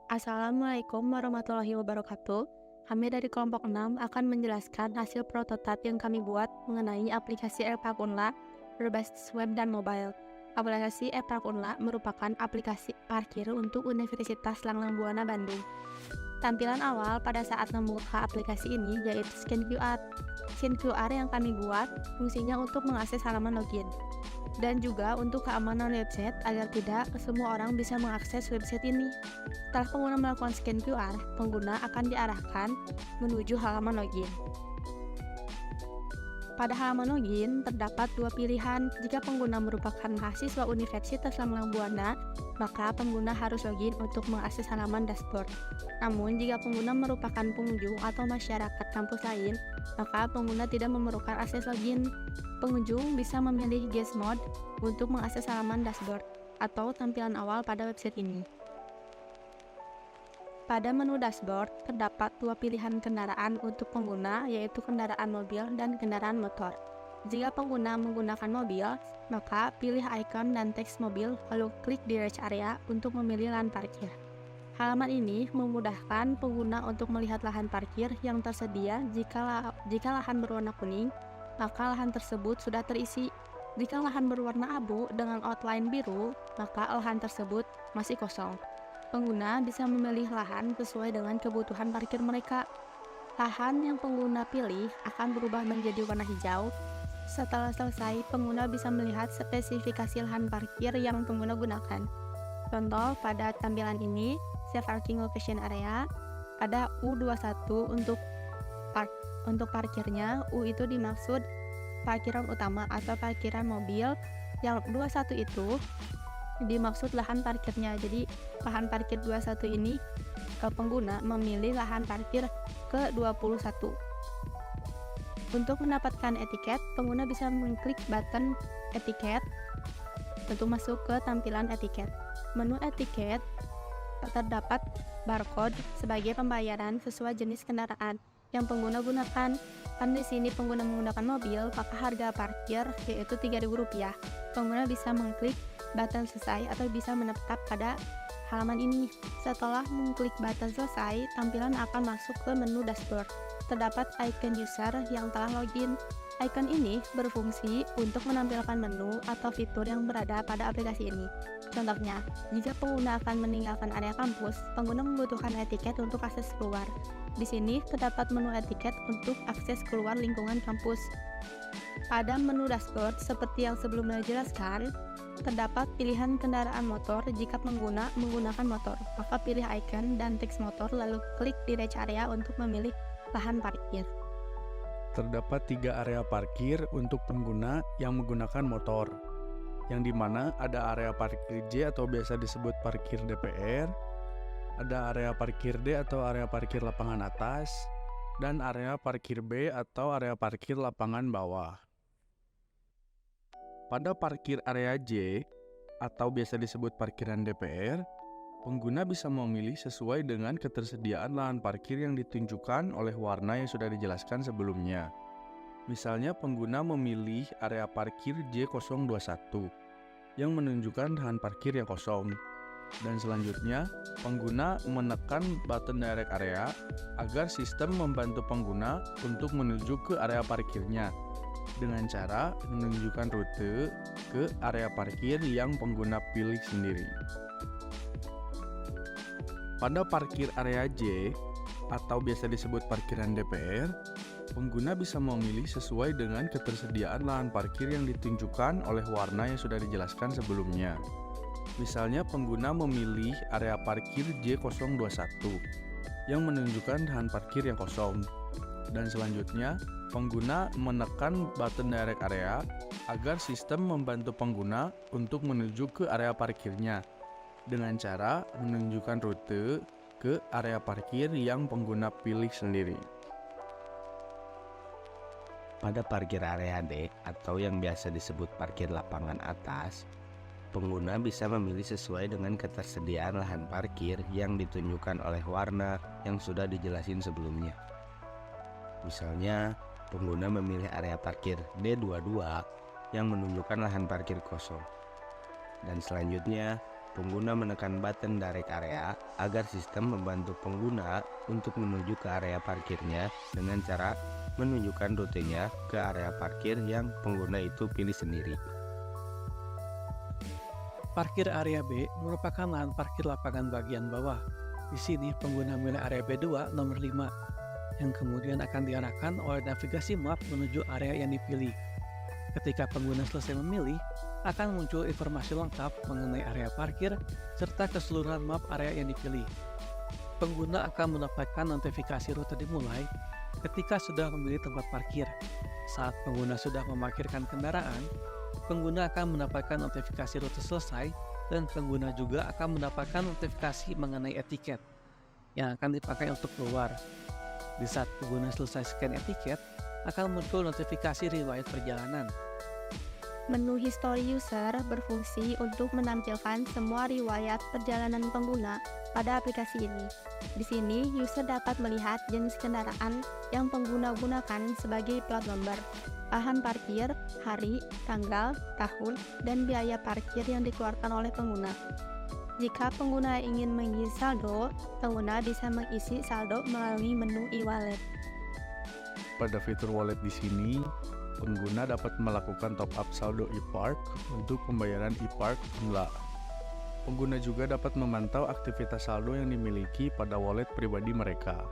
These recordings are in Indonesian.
Assalamualaikum warahmatullahi wabarakatuh. Kami dari kelompok 6 akan menjelaskan hasil prototipe yang kami buat mengenai aplikasi Elpakunla berbasis web dan mobile. Aplikasi Elpakunla merupakan aplikasi parkir untuk Universitas Langlang Buana Bandung. Tampilan awal pada saat membuka aplikasi ini yaitu scan QR. Scan QR yang kami buat fungsinya untuk mengakses halaman login dan juga untuk keamanan website agar tidak semua orang bisa mengakses website ini. Setelah pengguna melakukan scan QR, pengguna akan diarahkan menuju halaman login. Pada halaman login, terdapat dua pilihan. Jika pengguna merupakan mahasiswa Universitas Langlang Buana, maka pengguna harus login untuk mengakses halaman dashboard. Namun, jika pengguna merupakan pengunjung atau masyarakat kampus lain, maka pengguna tidak memerlukan akses login. Pengunjung bisa memilih guest mode untuk mengakses halaman dashboard atau tampilan awal pada website ini. Pada menu dashboard, terdapat dua pilihan kendaraan untuk pengguna, yaitu kendaraan mobil dan kendaraan motor. Jika pengguna menggunakan mobil, maka pilih ikon dan teks mobil, lalu klik di rest area untuk memilih lahan parkir. Halaman ini memudahkan pengguna untuk melihat lahan parkir yang tersedia. Jika lahan berwarna kuning, maka lahan tersebut sudah terisi. Jika lahan berwarna abu dengan outline biru, maka lahan tersebut masih kosong. Pengguna bisa memilih lahan sesuai dengan kebutuhan parkir mereka. Lahan yang pengguna pilih akan berubah menjadi warna hijau. Setelah selesai, pengguna bisa melihat spesifikasi lahan parkir yang pengguna gunakan. Contoh pada tampilan ini, Save Parking Location Area, ada U21 untuk parkirnya. U itu dimaksud parkiran utama atau parkiran mobil. Yang 21 itu dimaksud lahan parkirnya. Jadi lahan parkir 21 ini pengguna memilih lahan parkir ke 21. Untuk mendapatkan etiket, pengguna bisa mengklik button etiket untuk masuk ke tampilan etiket. Menu etiket terdapat barcode sebagai pembayaran sesuai jenis kendaraan yang pengguna gunakan. Kan di sini pengguna menggunakan mobil, maka harga parkir yaitu Rp3.000. Pengguna bisa mengklik button selesai atau bisa menetap pada halaman ini. Setelah mengklik button selesai, tampilan akan masuk ke menu dashboard. Terdapat icon user yang telah login. Icon ini berfungsi untuk menampilkan menu atau fitur yang berada pada aplikasi ini. Contohnya, jika pengguna akan meninggalkan area kampus, pengguna membutuhkan etiket untuk akses keluar. Di sini terdapat menu etiket untuk akses keluar lingkungan kampus. Pada menu dashboard, seperti yang sebelumnya dijelaskan, terdapat pilihan kendaraan motor. Jika pengguna menggunakan motor, maka pilih icon dan teks motor, lalu klik di rest area untuk memilih lahan parkir. Terdapat 3 area parkir untuk pengguna yang menggunakan motor, yang dimana ada area parkir J atau biasa disebut parkir DPR, ada area parkir D atau area parkir lapangan atas, dan area parkir B atau area parkir lapangan bawah. Pada parkir area J atau biasa disebut parkiran DPR, pengguna bisa memilih sesuai dengan ketersediaan lahan parkir yang ditunjukkan oleh warna yang sudah dijelaskan sebelumnya. Misalnya pengguna memilih area parkir J021 yang menunjukkan lahan parkir yang kosong. Dan selanjutnya, pengguna menekan button direct area agar sistem membantu pengguna untuk menuju ke area parkirnya dengan cara menunjukkan rute ke area parkir yang pengguna pilih sendiri. Pada parkir area J atau biasa disebut parkiran DPR, pengguna bisa memilih sesuai dengan ketersediaan lahan parkir yang ditunjukkan oleh warna yang sudah dijelaskan sebelumnya. Misalnya pengguna memilih area parkir J021 yang menunjukkan lahan parkir yang kosong. Dan selanjutnya, pengguna menekan button direct area agar sistem membantu pengguna untuk menuju ke area parkirnya dengan cara menunjukkan rute ke area parkir yang pengguna pilih sendiri. Pada parkir area D atau yang biasa disebut parkir lapangan atas, pengguna bisa memilih sesuai dengan ketersediaan lahan parkir yang ditunjukkan oleh warna yang sudah dijelasin sebelumnya. Misalnya, pengguna memilih area parkir D22 yang menunjukkan lahan parkir kosong. Dan selanjutnya, pengguna menekan button direct area agar sistem membantu pengguna untuk menuju ke area parkirnya dengan cara menunjukkan rutenya ke area parkir yang pengguna itu pilih sendiri. Parkir area B merupakan lahan parkir lapangan bagian bawah. Di sini pengguna milih area B2 nomor 5 yang kemudian akan diarahkan oleh navigasi map menuju area yang dipilih. Ketika pengguna selesai memilih, akan muncul informasi lengkap mengenai area parkir serta keseluruhan map area yang dipilih. Pengguna akan mendapatkan notifikasi rute dimulai ketika sudah memilih tempat parkir. Saat pengguna sudah memarkirkan kendaraan, pengguna akan mendapatkan notifikasi rute selesai dan pengguna juga akan mendapatkan notifikasi mengenai etiket yang akan dipakai untuk keluar. Di saat pengguna selesai scan etiket, akan muncul notifikasi riwayat perjalanan. Menu History User berfungsi untuk menampilkan semua riwayat perjalanan pengguna pada aplikasi ini. Di sini, user dapat melihat jenis kendaraan yang pengguna gunakan sebagai plat nomor, lahan parkir, hari, tanggal, tahun, dan biaya parkir yang dikeluarkan oleh pengguna. Jika pengguna ingin mengisi saldo, pengguna bisa mengisi saldo melalui menu e-wallet. Pada fitur wallet di sini, pengguna dapat melakukan top up saldo e-park untuk pembayaran e-park pula. Pengguna juga dapat memantau aktivitas saldo yang dimiliki pada wallet pribadi mereka.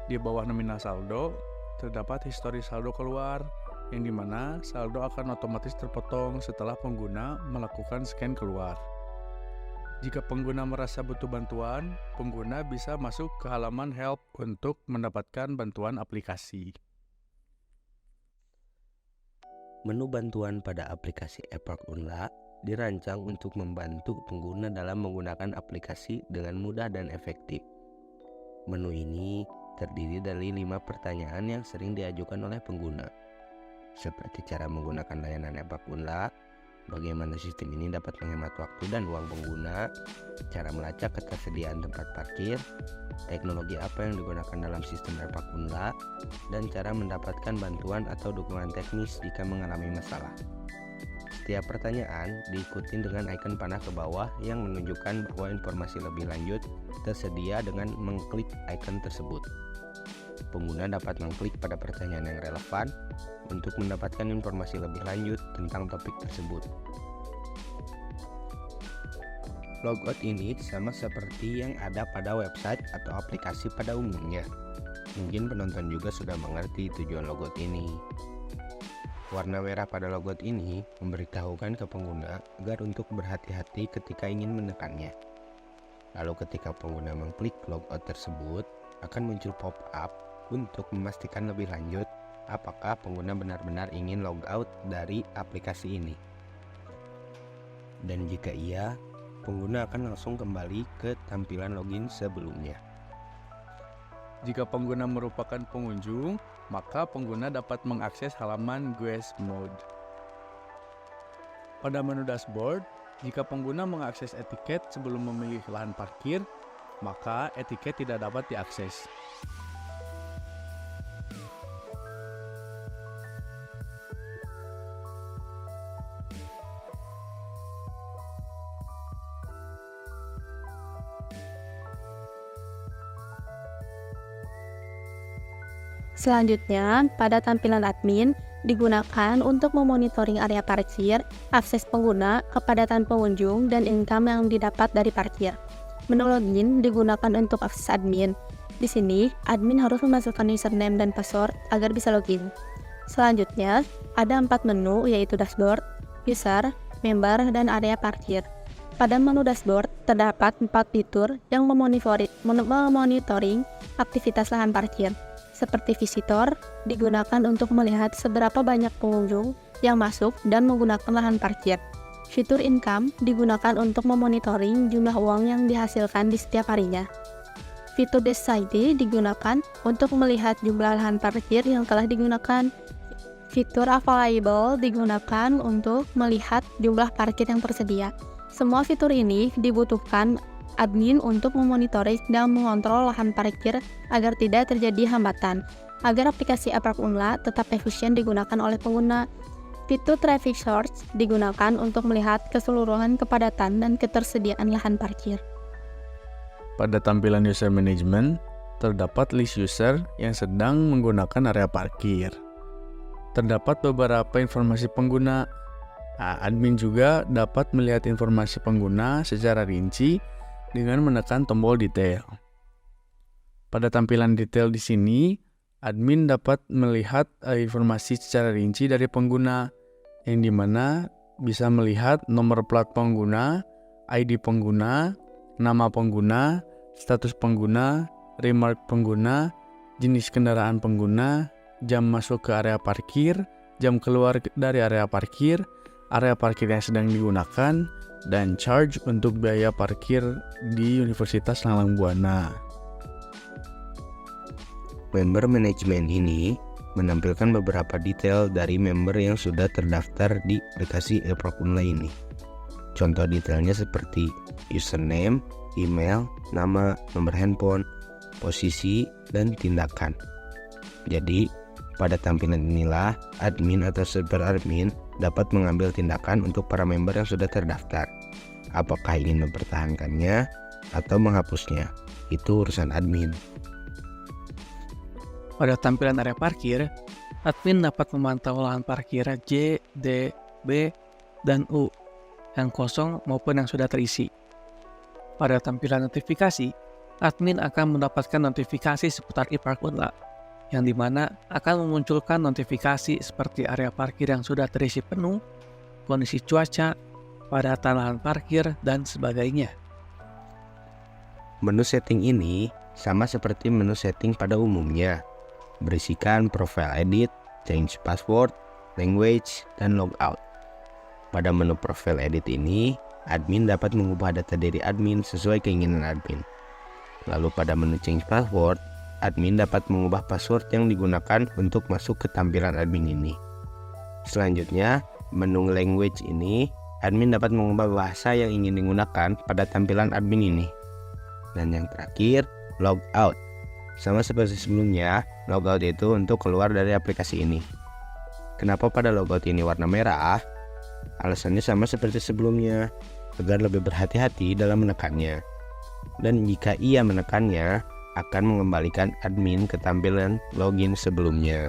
Di bawah nominal saldo, terdapat histori saldo keluar, yang dimana saldo akan otomatis terpotong setelah pengguna melakukan scan keluar. Jika pengguna merasa butuh bantuan, pengguna bisa masuk ke halaman help untuk mendapatkan bantuan aplikasi. Menu bantuan pada aplikasi e-park Unla dirancang untuk membantu pengguna dalam menggunakan aplikasi dengan mudah dan efektif. Menu ini terdiri dari 5 pertanyaan yang sering diajukan oleh pengguna, seperti cara menggunakan layanan e-park Unla, bagaimana sistem ini dapat menghemat waktu dan uang pengguna, cara melacak ketersediaan tempat parkir, teknologi apa yang digunakan dalam sistem e-park Unla, dan cara mendapatkan bantuan atau dukungan teknis jika mengalami masalah. Setiap pertanyaan diikuti dengan ikon panah ke bawah yang menunjukkan bahwa informasi lebih lanjut tersedia dengan mengklik ikon tersebut. Pengguna dapat mengklik pada pertanyaan yang relevan untuk mendapatkan informasi lebih lanjut tentang topik tersebut. Logout ini sama seperti yang ada pada website atau aplikasi pada umumnya. Mungkin penonton juga sudah mengerti tujuan logout ini. Warna merah pada logout ini memberitahukan ke pengguna agar untuk berhati-hati ketika ingin menekannya. Lalu ketika pengguna mengklik logout tersebut, akan muncul pop-up untuk memastikan lebih lanjut apakah pengguna benar-benar ingin logout dari aplikasi ini. Dan jika iya, pengguna akan langsung kembali ke tampilan login sebelumnya. Jika pengguna merupakan pengunjung, maka pengguna dapat mengakses halaman Guest Mode. Pada menu dashboard, jika pengguna mengakses etiket sebelum memilih lahan parkir, maka etiket tidak dapat diakses. Selanjutnya, pada tampilan admin, digunakan untuk memonitoring area parkir, akses pengguna, kepadatan pengunjung, dan income yang didapat dari parkir. Menu login digunakan untuk akses admin. Di sini, admin harus memasukkan username dan password agar bisa login. Selanjutnya, ada 4 menu yaitu dashboard, user, member, dan area parkir. Pada menu dashboard, terdapat 4 fitur yang memonitoring aktivitas lahan parkir. Seperti visitor, digunakan untuk melihat seberapa banyak pengunjung yang masuk dan menggunakan lahan parkir. Fitur income digunakan untuk memonitoring jumlah uang yang dihasilkan di setiap harinya. Fitur Desk ID digunakan untuk melihat jumlah lahan parkir yang telah digunakan. Fitur Available digunakan untuk melihat jumlah parkir yang tersedia. Semua fitur ini dibutuhkan admin untuk memonitoring dan mengontrol lahan parkir agar tidak terjadi hambatan, agar aplikasi e-park Unla tetap efisien digunakan oleh pengguna. Fitur Traffic Source digunakan untuk melihat keseluruhan kepadatan dan ketersediaan lahan parkir. Pada tampilan User Management, terdapat list user yang sedang menggunakan area parkir. Terdapat beberapa informasi pengguna. Admin juga dapat melihat informasi pengguna secara rinci dengan menekan tombol detail. Pada tampilan detail di sini, admin dapat melihat informasi secara rinci dari pengguna, yang dimana bisa melihat nomor plat pengguna, ID pengguna, nama pengguna, status pengguna, remark pengguna, jenis kendaraan pengguna, jam masuk ke area parkir, jam keluar dari area parkir yang sedang digunakan, dan charge untuk biaya parkir di Universitas Langlang Buana. Member manajemen ini menampilkan beberapa detail dari member yang sudah terdaftar di aplikasi e-Prakunla ini. Contoh detailnya seperti username, email, nama, nomor handphone, posisi, dan tindakan. Jadi, pada tampilan inilah admin atau super admin dapat mengambil tindakan untuk para member yang sudah terdaftar. Apakah ingin mempertahankannya atau menghapusnya, itu urusan admin. Pada tampilan area parkir, admin dapat memantau lahan parkir J, D, B, dan U yang kosong maupun yang sudah terisi. Pada tampilan notifikasi, admin akan mendapatkan notifikasi seputar e-Prakunla, yang dimana akan memunculkan notifikasi seperti area parkir yang sudah terisi penuh, kondisi cuaca, padatan lahan parkir, dan sebagainya. Menu setting ini sama seperti menu setting pada umumnya, berisikan profile edit, change password, language, dan logout. Pada menu profile edit ini, admin dapat mengubah data diri admin sesuai keinginan admin. Lalu pada menu change password, admin dapat mengubah password yang digunakan untuk masuk ke tampilan admin ini. Selanjutnya, menu language ini, admin dapat mengubah bahasa yang ingin digunakan pada tampilan admin ini. Dan yang terakhir, logout. Sama seperti sebelumnya, logout itu untuk keluar dari aplikasi ini. Kenapa pada logout ini warna merah? Alasannya sama seperti sebelumnya, agar lebih berhati-hati dalam menekannya. Dan jika ia menekannya, akan mengembalikan admin ke tampilan login sebelumnya.